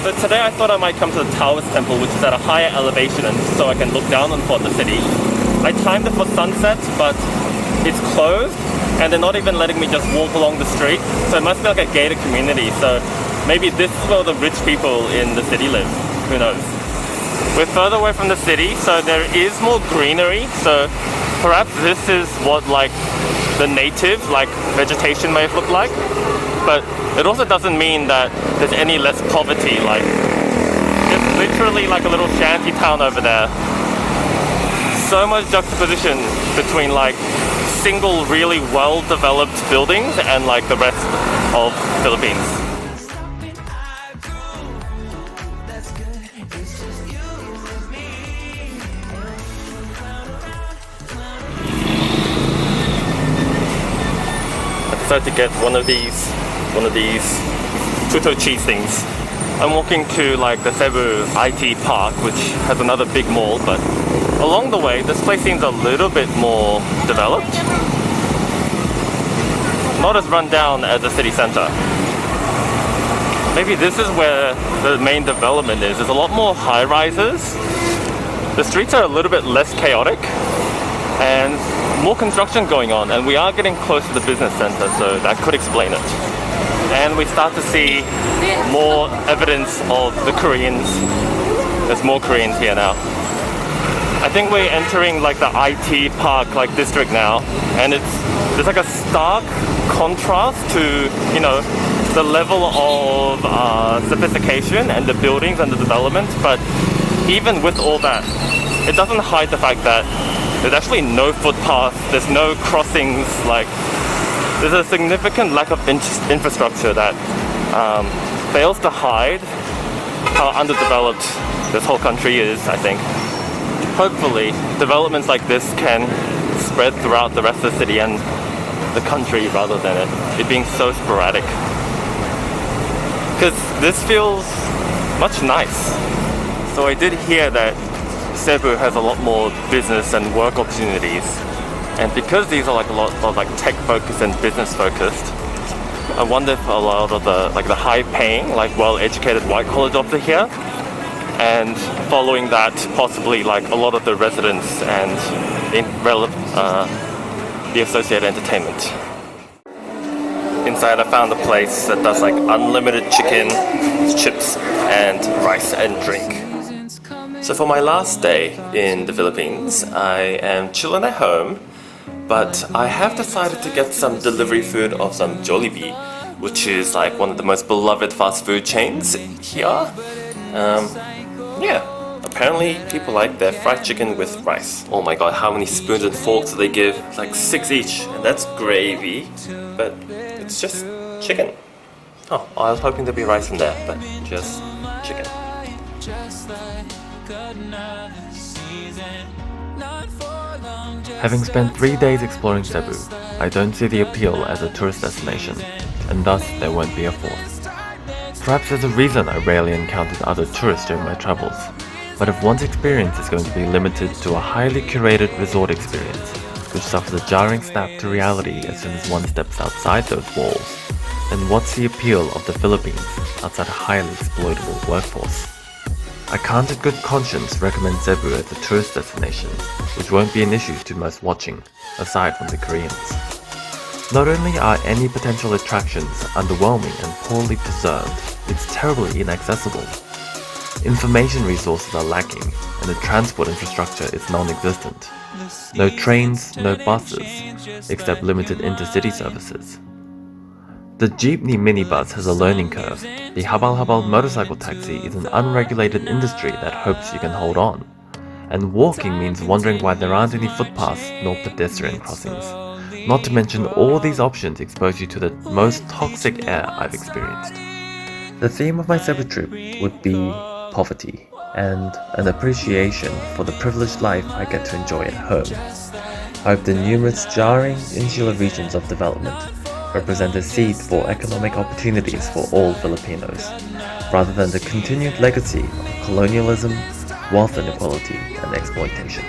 So today I thought I might come to the Towers Temple, which is at a higher elevation, and so I can look down on the city. I timed it for sunset, but it's closed, and they're not even letting me just walk along the street. So it must be like a gated community. So maybe this is where the rich people in the city live. Who knows? We're further away from the city, so there is more greenery. So perhaps this is what like the native vegetation may look like. But it also doesn't mean that there's any less poverty. Like, it's literally like a little shanty town over there. So much juxtaposition between like single really well-developed buildings and like the rest of Philippines. I decided to get one of these Tuto cheese things. I'm walking to like the Cebu IT Park, which has another big mall, but along the way this place seems a little bit more developed. Not as run down as the city center. Maybe this is where the main development is. There's a lot more high-rises. The streets are a little bit less chaotic and more construction going on, and we are getting close to the business center, so that could explain it. And we start to see more evidence of the Koreans. There's more Koreans here now. I think we're entering like the IT park district now, and there's like a stark contrast to, you know, the level of sophistication and the buildings and the development. But even with all that, it doesn't hide the fact that there's actually no footpath, there's no crossings. Like, there's a significant lack of infrastructure that fails to hide how underdeveloped this whole country is, I think. Hopefully, developments like this can spread throughout the rest of the city and the country rather than it being so sporadic. Because this feels much nice. So I did hear that Cebu has a lot more business and work opportunities. And because these are like a lot of like tech focused and business focused, I wonder if a lot of the high paying, like well educated white collar jobs are here. And following that, possibly like a lot of the residents and the associated entertainment. Inside I found a place that does like unlimited chicken, chips and rice and drink. So for my last day in the Philippines, I am chilling at home, but I have decided to get some delivery food of some Jollibee, which is like one of the most beloved fast food chains here. Yeah, apparently people like their fried chicken with rice. Oh my god, how many spoons and forks do they give? Like 6 each, and that's gravy, but it's just chicken. Oh, I was hoping there'd be rice in there, but just chicken. Having spent 3 days exploring Cebu, I don't see the appeal as a tourist destination, and thus there won't be a fourth. Perhaps there's a reason I rarely encountered other tourists during my travels, but if one's experience is going to be limited to a highly curated resort experience, which suffers a jarring snap to reality as soon as one steps outside those walls, then what's the appeal of the Philippines outside a highly exploitable workforce? I can't in good conscience recommend Cebu as a tourist destination, which won't be an issue to most watching, aside from the Koreans. Not only are any potential attractions underwhelming and poorly preserved, it's terribly inaccessible. Information resources are lacking, and the transport infrastructure is non-existent. No trains, no buses, except limited intercity services. The jeepney minibus has a learning curve. The habal-habal motorcycle taxi is an unregulated industry that hopes you can hold on. And walking means wondering why there aren't any footpaths nor pedestrian crossings. Not to mention all these options expose you to the most toxic air I've experienced. The theme of my Cebu trip would be poverty and an appreciation for the privileged life I get to enjoy at home. I hope the numerous jarring insular regions of development represent a seed for economic opportunities for all Filipinos, rather than the continued legacy of colonialism, wealth inequality, and exploitation.